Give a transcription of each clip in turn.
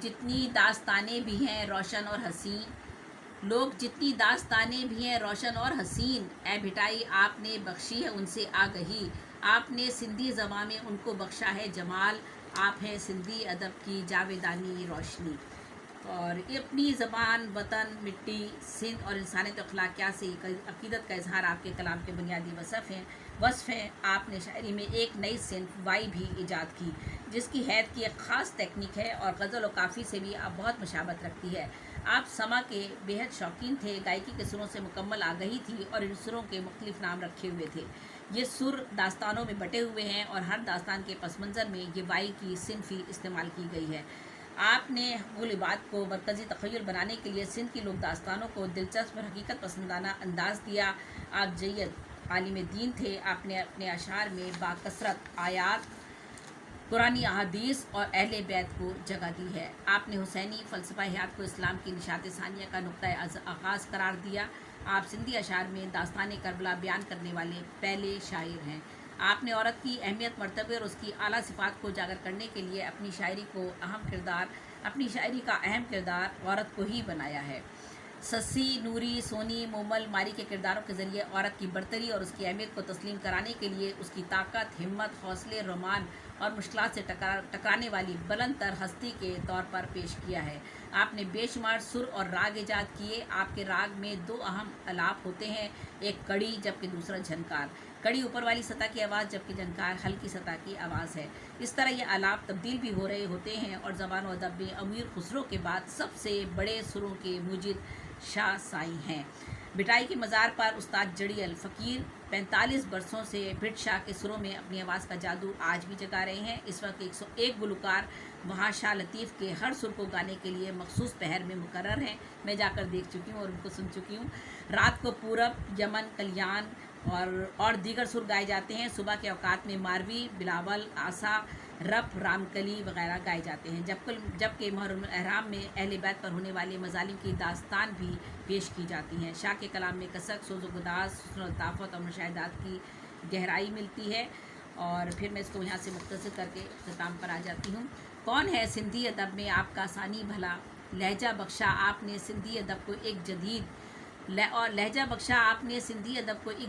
जितनी दास्तानें भी हैं रोशन और हसीन, लोग जितनी दास्तानें भी हैं रोशन और हसीन, ए भिटाई आपने बख्शी है उनसे आगही, आपने सिंधी ज़बां में उनको बख्शा है जमाल, आप हैं सिंधी अदब की जावेदानी रोशनी। और ये अपनी ज़बान, वतन, मिट्टी, सिंध और इंसानियत अखलाकियात से अकीदत का इजहार आपके कलाम के बुनियादी वصف हैं। आपने शायरी में एक नई सिंफ वाई भी ईजाद की, जिसकी हैत की एक ख़ास टेक्निक है और गज़ल और काफ़ी से भी आप बहुत मुशाबत रखती है। आप समा के बेहद शौकीन थे, गायकी के सुरों से मुकम्मल आगही थी और इन सुरों के मुख्तलिफ नाम रखे हुए थे। ये सुर दास्तानों में बटे हुए हैं और हर दास्तान के पस मंज़र में ये वाई की सिंफी इस्तेमाल की गई है। आपने गुलिबात को मरकज़ी तख़य्युल बनाने के लिए सिंध की लोक दास्तानों को दिलचस्प और हकीकत पसंदाना अंदाज़ दिया। आप जय्यद आलिम दीन थे। आपने अपने अशार में बाकसरत आयात, कुरानी अहादीस और अहले बैत को जगह दी है। आपने हुसैनी फ़लसफ़ा हयात को इस्लाम की निशात सानिया का नुक्ता आगाज़ करार दिया। आप सिंधी अशार में दास्तान करबला बयान करने वाले पहले शायर हैं। आपने औरत की अहमियत, मर्तबे और उसकी आला सिफ़ात को उजागर करने के लिए अपनी शायरी का अहम किरदार औरत को ही बनाया है। सस्सी, नूरी, सोनी, मोमल, मारी के किरदारों के ज़रिए औरत की बरतरी और उसकी अहमियत को तस्लीम कराने के लिए उसकी ताकत, हिम्मत, हौसले, रोमान और मुश्किलात से टकराने वाली बुलंद तर हस्ती के तौर पर पेश किया है। आपने बेशुमार सुर और राग ईजाद किए। आपके राग में दो अहम अलाप होते हैं, एक कड़ी जबकि दूसरा झनकार। कड़ी ऊपर वाली सतह की आवाज़ जबकि झनकार हल्की सतह की आवाज़ है। इस तरह ये आलाप तब्दील भी हो रहे होते हैं और ज़बान व अदब में अमीर खुसरो के बाद सबसे बड़े सुरों के मुजिद शाह साई हैं। भिटाई के मज़ार पर उस्ताद जड़ियल फ़कीर 45 बरसों से भिट शाह के सुरों में अपनी आवाज़ का जादू आज भी जगा रहे हैं। इस वक्त 101 गुलकार वहाँ शाह लतीफ़ के हर सुर को गाने के लिए मखसूस पहर में मुकर्रर हैं। मैं जाकर देख चुकी हूँ और उनको सुन चुकी हूँ। रात को पूरब, यमन, कल्याण और दीगर सुर गाए जाते हैं। सुबह के औकात में मारवी, बिलावल, आसा, रब, रामकली वगैरह गाए जाते हैं। जबकि मुहर्रम एहराम में अहले बैत पर होने वाले मज़ालिम की दास्तान भी पेश की जाती हैं। शाह के कलाम में कसक, सोज़ गुदास, हुस्न और ताफ़त और मुशाहिदात की गहराई मिलती है। और फिर मैं इसको यहाँ से मुख्तसर करके इख्तिताम पर आ जाती हूँ। कौन है सिंधी अदब में आपका सानी भला, लहजा बख्शा आपने सिंधी अदब को एक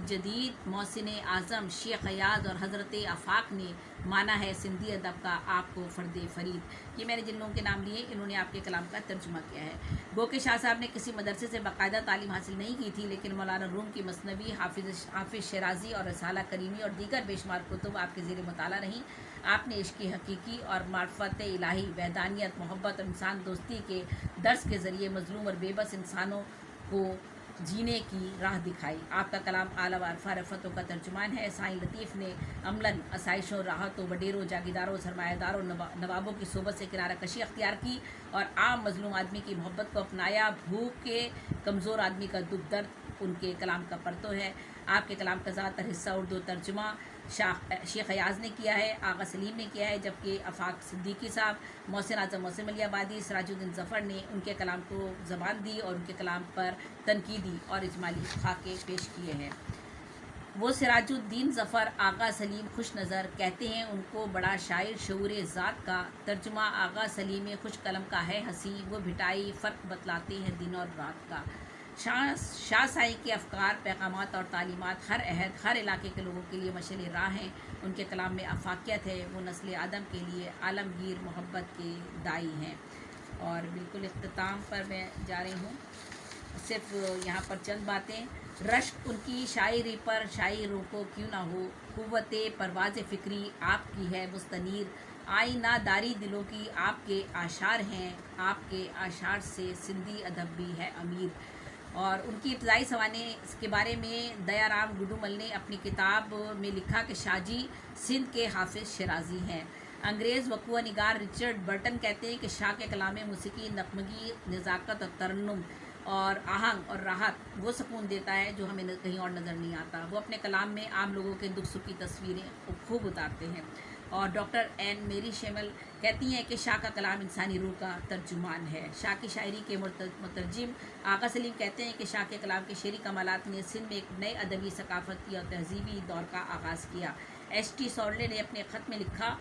जदीद मोहसिन आज़म शेख अयाज और हज़रत आफाक ने माना है सिंधी अदब का आपको फ़र्द फरीद। ये मैंने जिन लोगों के नाम लिए इन्होंने आपके कलाम का तर्जुमा किया है। गो के शाह साहब ने किसी मदरसे से बाकायदा तालीम हासिल नहीं की थी, लेकिन मौलाना रूम की मसनवी, हाफिज़ शराजी और रसाला करीमी और दीगर बेशुमार कुतुब आपके ज़ेर मुताला रहीं। आपने इश्क़ हकीकी और मार्फत इलाही, वहदानियत, मोहब्बत और इंसान दोस्ती के दर्स के ज़रिए मज़लूम और बेबस इंसानों को जीने की राह दिखाई। आपका कलाम आला व अरफा रफ़तों का तर्जुमान है। साईं लतीफ़ ने अमलन, आसाइशों, राहतों, वडेरों, जागीरदारों, सरमायादारों, नवाबों की सोबत से किनारा कशी अख्तियार की और आम मजलूम आदमी की मोहब्बत को अपनाया। भूख के कमज़ोर आदमी का दुख दर्द उनके कलाम का परतो है। आपके कलाम का ज़्यादातर हिस्सा उर्दू तर्जुमा शेख अयाज ने किया है, आगा सलीम ने किया है, जबकि आफाक सिद्दीकी साहब, मोहसिन आज़म, मोहसिन अली आबादी, सिराजुद्दीन ज़फ़र ने उनके कलाम को ज़बान दी और उनके कलाम पर तनकीदी और इजमाली खाके पेश किए हैं। वो सिराजुद्दीन ज़फ़र, आगा सलीम खुश नज़र कहते हैं उनको बड़ा शायर शऊर ज़ात का। तर्जुमा आगा सलीम खुश कलम का है हंसी, वो भिटाई फ़र्क बतलाते हैं दिन और रात का। शाह साई के अफ़कार, पैगामात और तालीमात हर अहद, हर इलाके के लोगों के लिए मशअल राह हैं। उनके कलाम में आफाकियत है। वो नस्ल आदम के लिए आलमगीर मोहब्बत के दाई हैं। और बिल्कुल इख्तिताम पर मैं जा रही हूँ। सिर्फ यहाँ पर चंद बातें। रश्क उनकी शायरी पर शायरों को क्यों ना हो, कुव्वते परवाज़ फ़िक्री आपकी है मुस्तनीर, आईनादारी दिलों की आपके आशार हैं, आपके आशार से सिंधी अदब भी है अमीर। और उनकी इब्तदाई सवाने के बारे में दयाराम गुडूमल ने अपनी किताब में लिखा कि शाहजी सिंध के हाफिज़ शराजी हैं। अंग्रेज़ वक़ुआ निगार रिचर्ड बर्टन कहते हैं कि शाह के कलाम में मूसीकी, नगमगी, नज़ाकत और तरन्नुम और आहंग और राहत वो सुकून देता है जो हमें कहीं और नज़र नहीं आता। वो अपने कलाम में आम लोगों के दुख सुख की तस्वीरें खूब उतारते हैं। और डॉक्टर एन मेरी शेमल कहती हैं कि शाह का कलाम इंसानी रूह का तर्जुमान है। शाह की शायरी के मुतरजिम आगा सलीम कहते हैं कि शाह के कलाम के शेरी कमालात ने सिंध में एक नए अदबी सकाफती और तहजीबी दौर का आगाज़ किया। एस टी सॉर्ले ने अपने ख़त में लिखा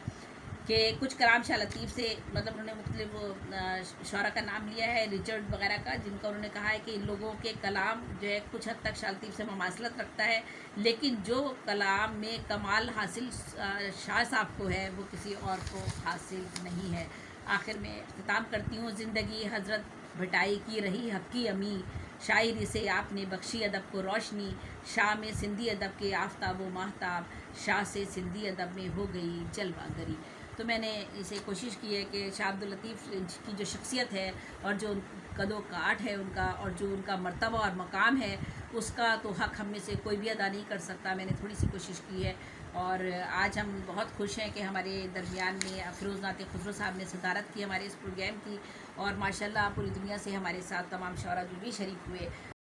کہ کچھ کلام شاہ لطیف سے مطلب انہوں نے مختلف شعراء کا نام لیا ہے، ریچرڈ وغیرہ کا، جن کا انہوں نے کہا ہے کہ ان لوگوں کے کلام جو ہے کچھ حد تک شاہ لطیف سے مماثلت رکھتا ہے، لیکن جو کلام میں کمال حاصل شاہ صاحب کو ہے وہ کسی اور کو حاصل نہیں ہے۔ آخر میں اختتام کرتی ہوں، زندگی حضرت بھٹائی کی رہی حق کی امی، شاعری سے آپ نے بخشی ادب کو روشنی، شاہ میں سندھی ادب کے آفتاب و ماہتاب، شاہ سے سندھی ادب میں ہو گئی جلوہ گری۔ تو میں نے اسے کوشش کی ہے کہ شاہ عبداللطیف کی جو شخصیت ہے اور جو قد و کاٹ ہے ان کا، اور جو ان کا مرتبہ اور مقام ہے، اس کا تو حق ہم میں سے کوئی بھی ادا نہیں کر سکتا۔ میں نے تھوڑی سی کوشش کی ہے، اور آج ہم بہت خوش ہیں کہ ہمارے درمیان میں افروز نعت خسرو صاحب نے صدارت کی ہمارے اس پروگرام کی، اور ماشاءاللہ پوری دنیا سے ہمارے ساتھ تمام شعراء جو بھی شریک ہوئے